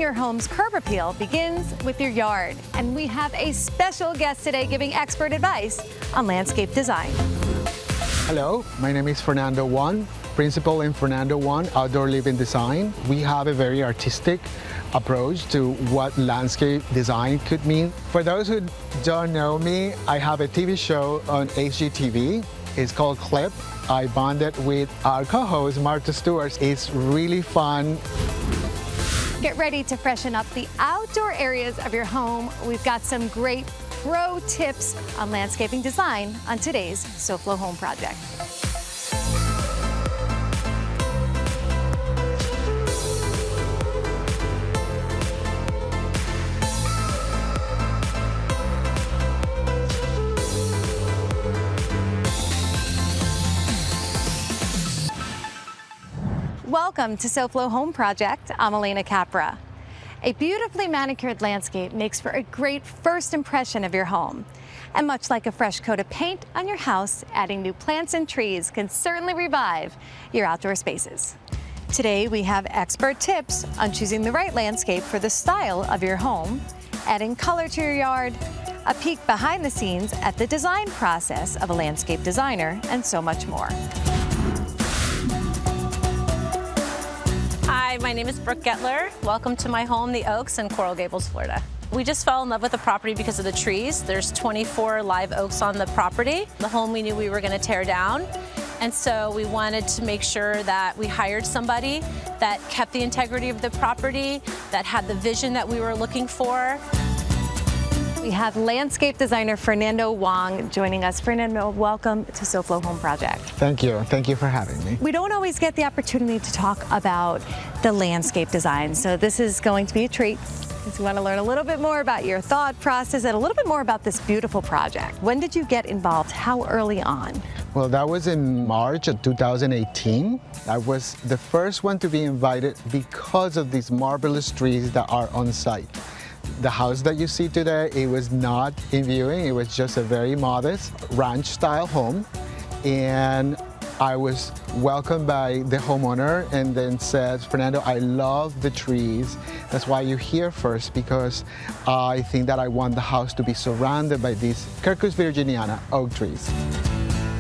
your home's curb appeal begins with your yard. And we have a special guest today giving expert advice on landscape design. Hello, my name is Fernando Juan, principal in Fernando Juan Outdoor Living Design. We have a very artistic approach to what landscape design could mean. For those who don't know me, I have a TV show on HGTV. It's called Clip. I bonded with our co-host, Martha Stewart. It's really fun. Get ready to freshen up the outdoor areas of your home. We've got some great pro tips on landscaping design on today's SoFlo Home Project. Welcome to SoFlo Home Project. I'm Alena Capra. A beautifully manicured landscape makes for a great first impression of your home. And much like a fresh coat of paint on your house, adding new plants and trees can certainly revive your outdoor spaces. Today we have expert tips on choosing the right landscape for the style of your home, adding color to your yard, a peek behind the scenes at the design process of a landscape designer, and so much more. Hi, my name is Brooke Gettler. Welcome to my home, The Oaks in Coral Gables, Florida. We just fell in love with the property because of the trees. There's 24 live oaks on the property. The home we knew we were going to tear down. And so we wanted to make sure that we hired somebody that kept the integrity of the property, that had the vision that we were looking for. We have landscape designer Fernando Wong joining us. Fernando, welcome to SoFlo Home Project. Thank you. Thank you for having me. We don't always get the opportunity to talk about the landscape design, so this is going to be a treat. We want to learn a little bit more about your thought process and a little bit more about this beautiful project. When did you get involved? How early on? Well, that was in March of 2018. I was the first one to be invited because of these marvelous trees that are on site. The house that you see today, it was not in viewing. It was just a very modest ranch-style home. And I was welcomed by the homeowner and then said, Fernando, I love the trees. That's why you're here first, because I think that I want the house to be surrounded by these Quercus virginiana oak trees.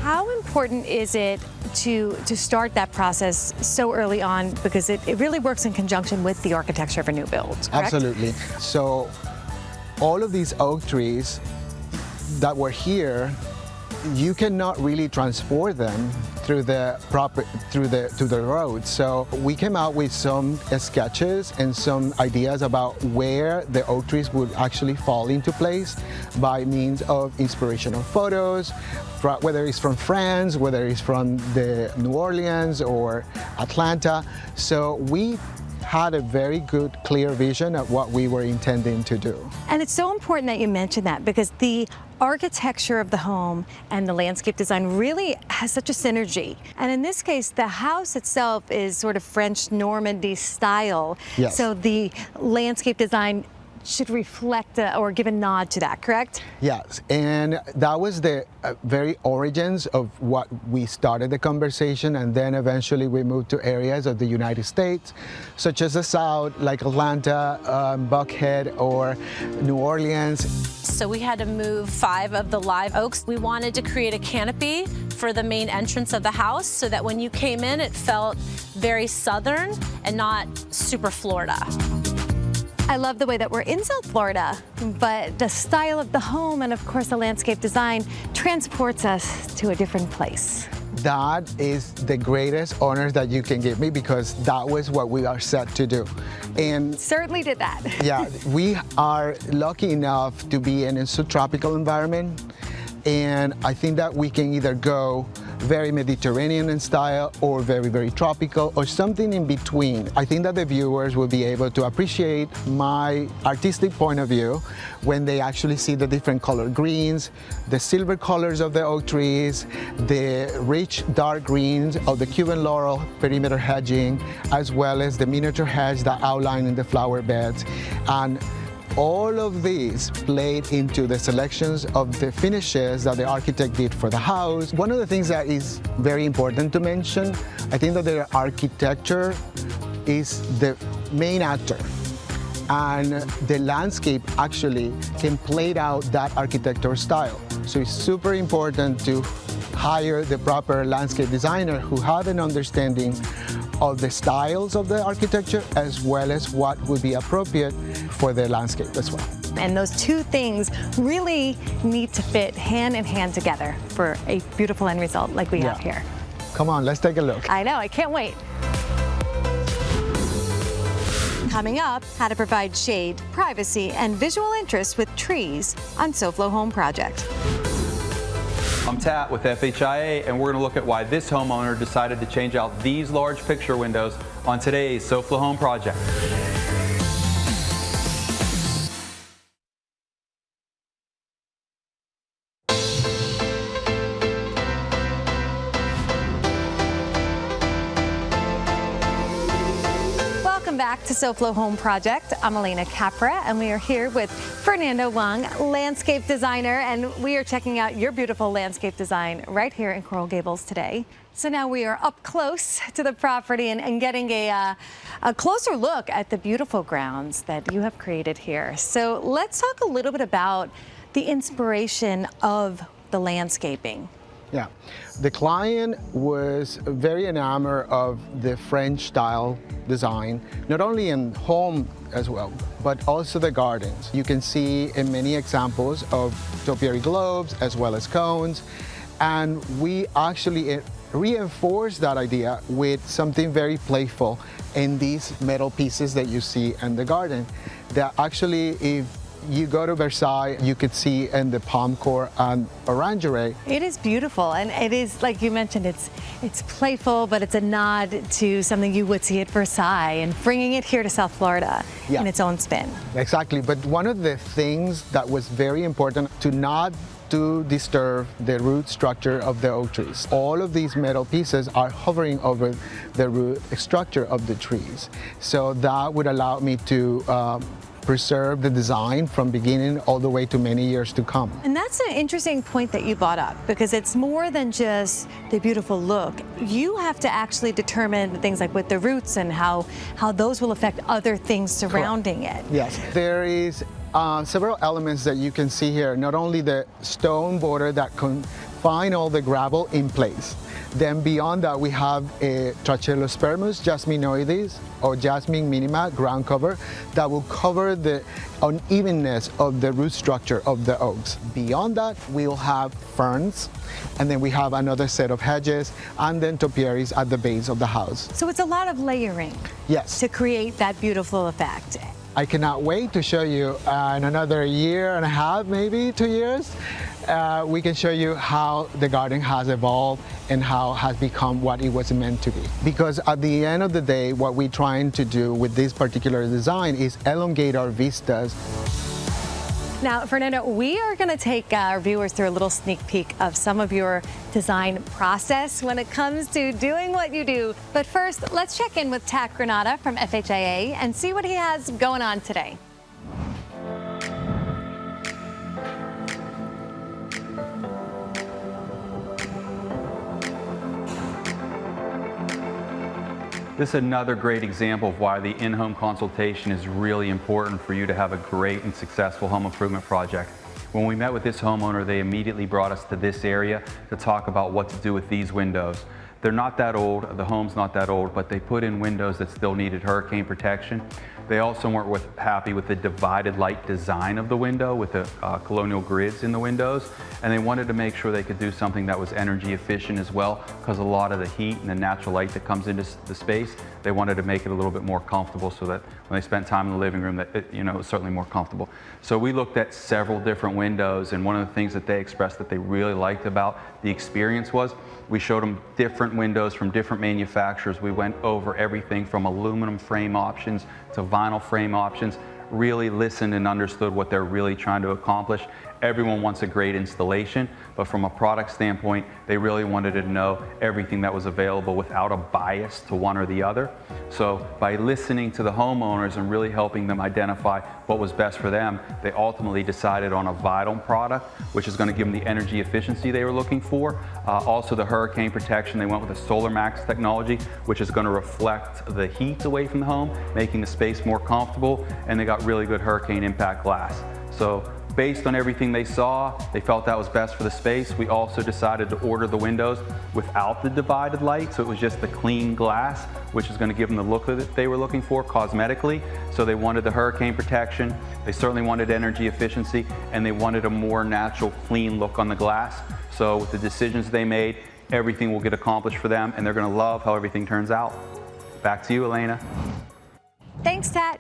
How important is it to start that process so early on, because it really works in conjunction with the architecture of a new build, correct? Absolutely. So all of these oak trees that were here, you cannot really transport them through the road. So we came out with some sketches and some ideas about where the oak trees would actually fall into place by means of inspirational photos, whether it's from France, whether it's from the New Orleans or Atlanta. So we had a very good, clear vision of what we were intending to do. And it's so important that you mention that, because the architecture of the home and the landscape design really has such a synergy. And in this case, the house itself is sort of French Normandy style. Yes. So the landscape design should reflect or give a nod to that, correct? Yes, and that was the very origins of what we started the conversation, and then eventually we moved to areas of the United States, such as the South, like Atlanta, Buckhead, or New Orleans. So we had to move 5 of the live oaks. We wanted to create a canopy for the main entrance of the house so that when you came in, it felt very southern and not super Florida. I love the way that we're in South Florida, but the style of the home and of course the landscape design transports us to a different place. That is the greatest honor that you can give me, because that was what we are set to do. And certainly did that. Yeah, we are lucky enough to be in a subtropical environment, and I think that we can either go very Mediterranean in style or very, very tropical, or something in between. I think that the viewers will be able to appreciate my artistic point of view when they actually see the different color greens, the silver colors of the oak trees, the rich dark greens of the Cuban laurel perimeter hedging, as well as the miniature hedge that outline in the flower beds. And all of these played into the selections of the finishes that the architect did for the house. One of the things that is very important to mention, I think that the architecture is the main actor and the landscape actually can play out that architectural style. So it's super important to hire the proper landscape designer who have an understanding of the styles of the architecture as well as what would be appropriate for the landscape as well. And those two things really need to fit hand in hand together for a beautiful end result like we have here. Come on, let's take a look. I know, I can't wait. Coming up, how to provide shade, privacy, and visual interest with trees on SoFlo Home Project. I'm Tat with FHIA, and we're going to look at why this homeowner decided to change out these large picture windows on today's SoFlo Home Project. Welcome back to SoFlo Home Project. I'm Alena Capra, and we are here with Fernando Wang, landscape designer, and we are checking out your beautiful landscape design right here in Coral Gables today. So now we are up close to the property and getting a closer look at the beautiful grounds that you have created here. So let's talk a little bit about the inspiration of the landscaping. Yeah, the client was very enamored of the French style design, not only in home as well, but also the gardens. You can see in many examples of topiary globes as well as cones, and we actually reinforce that idea with something very playful in these metal pieces that you see in the garden. That actually, if you go to Versailles, you could see in the palm court and orangery. It is beautiful, and it is, like you mentioned, it's playful, but it's a nod to something you would see at Versailles and bringing it here to South Florida in its own spin. Exactly, but one of the things that was very important to not to disturb the root structure of the oak trees. All of these metal pieces are hovering over the root structure of the trees. So that would allow me to preserve the design from beginning all the way to many years to come. And that's an interesting point that you brought up, because it's more than just the beautiful look. You have to actually determine things like with the roots and how those will affect other things surrounding it. Yes, there is several elements that you can see here. Not only the stone border that confine all the gravel in place. Then beyond that, we have a Trachelospermus jasminoides or jasmine minima ground cover that will cover the unevenness of the root structure of the oaks. Beyond that, we'll have ferns, and then we have another set of hedges, and then topiaries at the base of the house. So it's a lot of layering. Yes. To create that beautiful effect. I cannot wait to show you in another year and a half, maybe 2 years. We can show you how the garden has evolved and how it has become what it was meant to be. Because at the end of the day, what we're trying to do with this particular design is elongate our vistas. Now, Fernando, we are going to take our viewers through a little sneak peek of some of your design process when it comes to doing what you do. But first, let's check in with Tat Granada from FHIA and see what he has going on today. This is another great example of why the in-home consultation is really important for you to have a great and successful home improvement project. When we met with this homeowner, they immediately brought us to this area to talk about what to do with these windows. They're not that old, the home's not that old, but they put in windows that still needed hurricane protection. They also weren't happy with the divided light design of the window with the colonial grids in the windows, and they wanted to make sure they could do something that was energy efficient as well, because a lot of the heat and the natural light that comes into the space, they wanted to make it a little bit more comfortable so that when they spent time in the living room, that it was certainly more comfortable. So we looked at several different windows, and one of the things that they expressed that they really liked about the experience was we showed them different windows from different manufacturers. We went over everything from aluminum frame options to vinyl frame options, really listened and understood what they're really trying to accomplish, everyone wants a great installation, but from a product standpoint, they really wanted to know everything that was available without a bias to one or the other. So by listening to the homeowners and really helping them identify what was best for them, they ultimately decided on a Vital product, which is going to give them the energy efficiency they were looking for. Also the hurricane protection, they went with the Solar Max technology, which is going to reflect the heat away from the home, making the space more comfortable, and they got really good hurricane impact glass. So based on everything they saw, they felt that was best for the space. We also decided to order the windows without the divided light, so it was just the clean glass, which is going to give them the look that they were looking for cosmetically. So they wanted the hurricane protection, they certainly wanted energy efficiency, and they wanted a more natural, clean look on the glass. So with the decisions they made, everything will get accomplished for them, and they're going to love how everything turns out. Back to you, Alena. Thanks, Tat.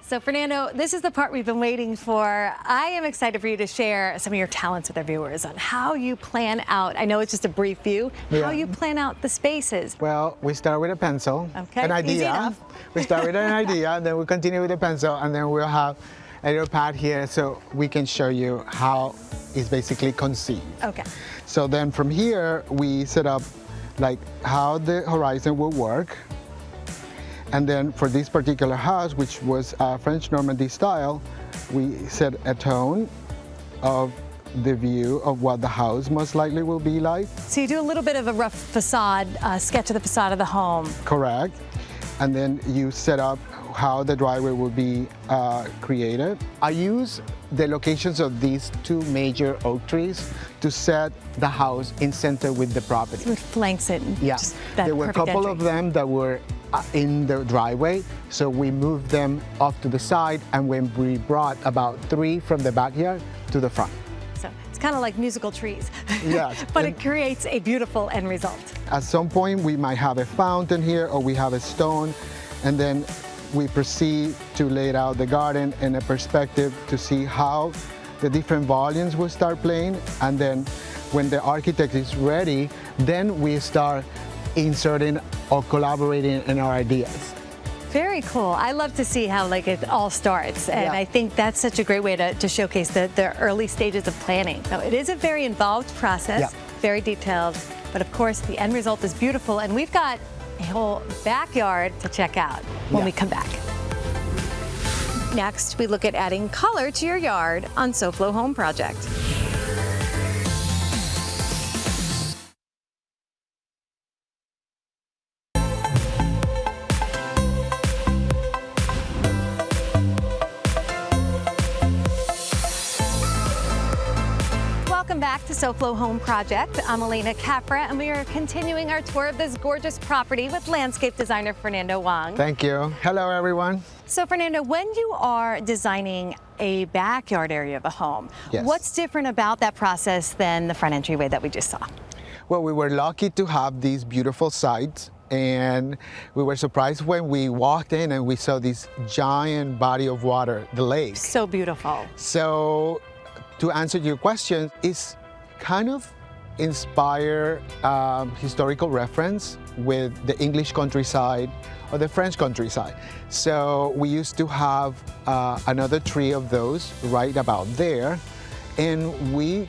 So Fernando, this is the part we've been waiting for. I am excited for you to share some of your talents with our viewers on how you plan out, I know it's just a brief view, how you plan out the spaces. Well, we start with a pencil, okay, an idea. easy enough. We start with an idea, and then we continue with the pencil, and then we'll have a little pad here so we can show you how it's basically conceived. Okay. So then from here, we set up like how the horizon will work. And then for this particular house, which was French Normandy style, we set a tone of the view of what the house most likely will be like. So you do a little bit of a rough facade, sketch of the facade of the home. Correct. And then you set up how the driveway will be created. I use the locations of these two major oak trees to set the house in center with the property. So it flanks it. Yeah, there were a couple of them that were in the driveway, so we moved them off to the side, and when we brought about 3 from the backyard to the front. So it's kind of like musical trees. Yes. But it creates a beautiful end result. At some point we might have a fountain here, or we have a stone, and then we proceed to lay out the garden in a perspective to see how the different volumes will start playing, and then when the architect is ready, then we start inserting or collaborating in our ideas. Very cool. I love to see how it all starts, and Yeah. I think that's such a great way to showcase the early stages of planning. Now, it is a very involved process, Yeah. very detailed, but of course the end result is beautiful, and we've got a whole backyard to check out when we come back. Next, we look at adding color to your yard on SoFlo Home Project. Welcome back to SoFlo Home Project. I'm Alena Capra, and we are continuing our tour of this gorgeous property with landscape designer Fernando Wang. Thank you. Hello, everyone. So Fernando, when you are designing a backyard area of a home, Yes. what's different about that process than the front entryway that we just saw? Well, we were lucky to have these beautiful sites, and we were surprised when we walked in and we saw this giant body of water, the lake. So beautiful. So to answer your question, it's kind of inspire historical reference with the English countryside or the French countryside. So we used to have another tree of those right about there, and we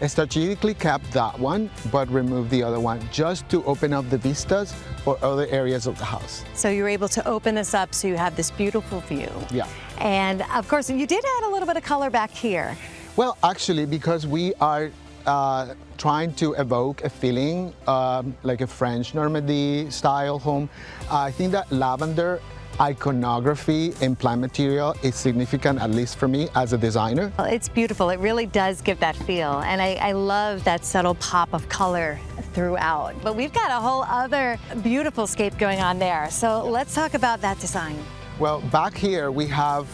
strategically kept that one but removed the other one just to open up the vistas for other areas of the house. So you were able to open this up so you have this beautiful view. Yeah. And of course, you did add a little bit of color back here. Well, actually, because we are trying to evoke a feeling like a French Normandy style home, I think that lavender iconography and plant material is significant, at least for me as a designer. Well, it's beautiful. It really does give that feel. And I love that subtle pop of color throughout. But we've got a whole other beautiful scape going on there. So let's talk about that design. Well, back here we have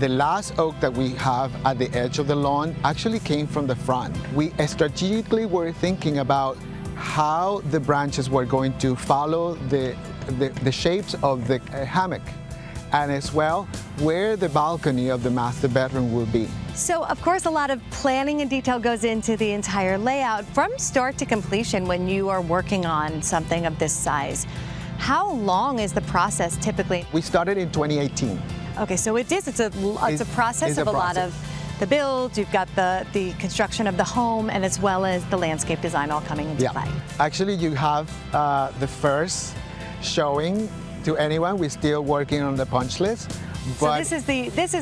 the last oak that we have at the edge of the lawn actually came from the front. We strategically were thinking about how the branches were going to follow the shapes of the hammock, and as well where the balcony of the master bedroom will be. So, of course, a lot of planning and detail goes into the entire layout from start to completion when you are working on something of this size. How long is the process typically? We started in 2018. Okay, so it's a process of a lot of the build, you've got the construction of the home, and as well as the landscape design all coming into play. Actually, you have the first showing to anyone. We're still working on the punch list. So But this is it. this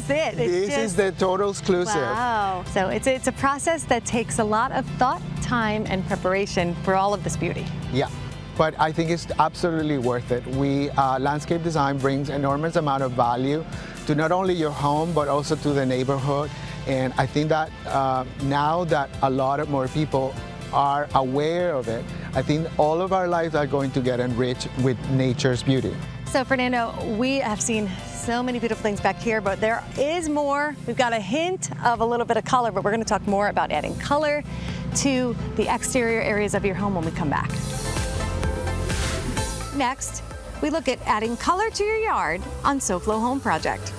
is the total exclusive. Wow. So it's a process that takes a lot of thought, time, and preparation for all of this beauty. Yeah, but I think it's absolutely worth it. Landscape design brings enormous amount of value to not only your home, but also to the neighborhood. And I think that now that a lot more people are aware of it, I think all of our lives are going to get enriched with nature's beauty. So Fernando, we have seen so many beautiful things back here, but there is more. We've got a hint of a little bit of color, but we're going to talk more about adding color to the exterior areas of your home when we come back. Next, we look at adding color to your yard on SoFlo Home Project.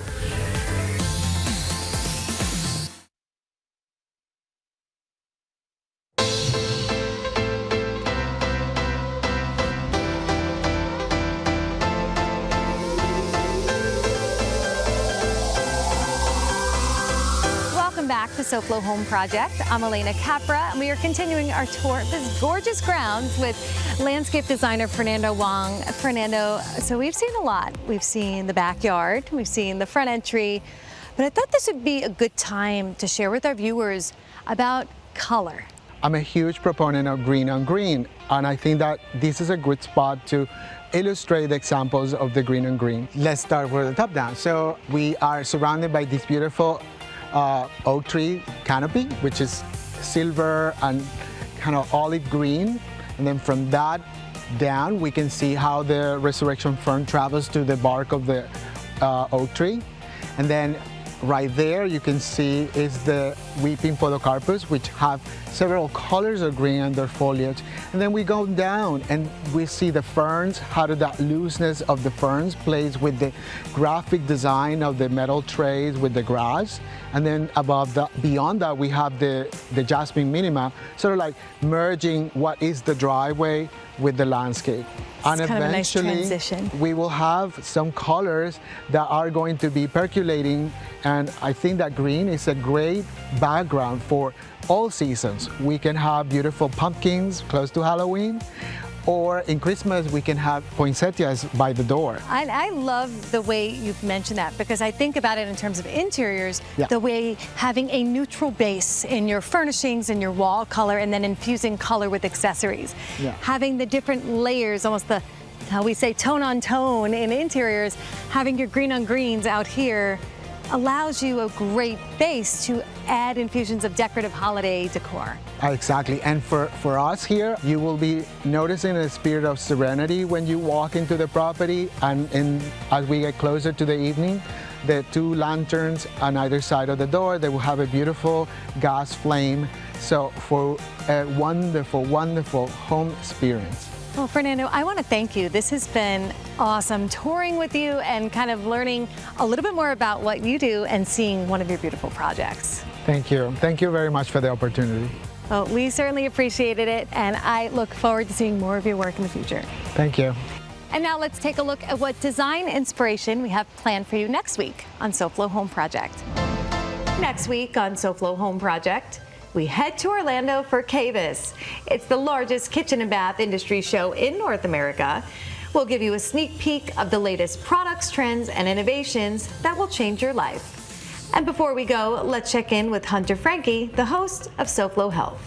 Welcome back to SoFlo Home Project. I'm Alena Capra, and we are continuing our tour of this gorgeous grounds with landscape designer Fernando Wong. Fernando, so we've seen a lot. We've seen the backyard, we've seen the front entry, but I thought this would be a good time to share with our viewers about color. I'm a huge proponent of green on green, and I think that this is a good spot to illustrate examples of the green on green. Let's start with the top down. So we are surrounded by this beautiful oak tree canopy, which is silver and kind of olive green. And then from that down, we can see how the resurrection fern travels to the bark of the oak tree. And then right there, you can see is the weeping podocarpus, which have several colors of green in their foliage. And then we go down and we see the ferns, how that looseness of the ferns plays with the graphic design of the metal trays with the grass. And then beyond that, we have the jasmine minima, sort of like merging what is the driveway with the landscape. It's kind of a nice transition. We will have some colors that are going to be percolating, and I think that green is a great background for all seasons. We can have beautiful pumpkins close to Halloween, or in Christmas we can have poinsettias by the door. I love the way you've mentioned that, because I think about it in terms of interiors, the way having a neutral base in your furnishings and your wall color, and then infusing color with accessories. Having the different layers, almost how we say tone on tone in interiors, having your green on greens out here allows you a great base to add infusions of decorative holiday decor. Exactly, and for us here, you will be noticing a spirit of serenity when you walk into the property, and as we get closer to the evening, the two lanterns on either side of the door, they will have a beautiful gas flame, so for a wonderful, wonderful home experience. Well, Fernando, I want to thank you. This has been awesome touring with you and kind of learning a little bit more about what you do and seeing one of your beautiful projects. Thank you. Thank you very much for the opportunity. Well, we certainly appreciated it, and I look forward to seeing more of your work in the future. Thank you. And now let's take a look at what design inspiration we have planned for you next week on SoFlo Home Project. Next week on SoFlo Home Project, we head to Orlando for KBIS. It's the largest kitchen and bath industry show in North America. We'll give you a sneak peek of the latest products, trends, and innovations that will change your life. And before we go, let's check in with Hunter Frankie, the host of SoFlo Health.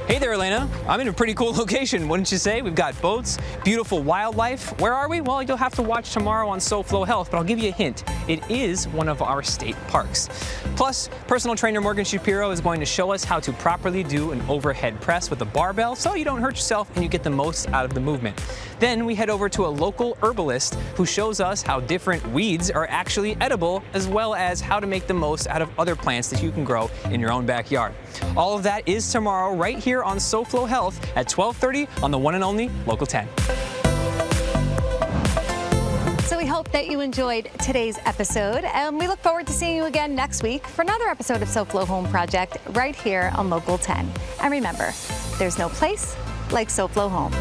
Hey there, Alena. I'm in a pretty cool location, wouldn't you say? We've got boats, beautiful wildlife. Where are we? Well, you'll have to watch tomorrow on SoFlo Health, but I'll give you a hint. It is one of our state parks. Plus, personal trainer Morgan Shapiro is going to show us how to properly do an overhead press with a barbell so you don't hurt yourself and you get the most out of the movement. Then we head over to a local herbalist who shows us how different weeds are actually edible, as well as how to make the most out of other plants that you can grow in your own backyard. All of that is tomorrow right here on SoFlo Health at 12:30 on the one and only Local 10. So we hope that you enjoyed today's episode, and we look forward to seeing you again next week for another episode of SoFlo Home Project right here on Local 10. And remember, there's no place like SoFlo Home.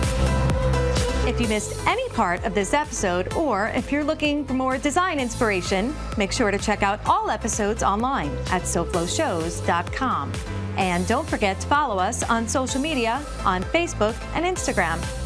If you missed any part of this episode, or if you're looking for more design inspiration, make sure to check out all episodes online at soflowshows.com. And don't forget to follow us on social media on Facebook and Instagram.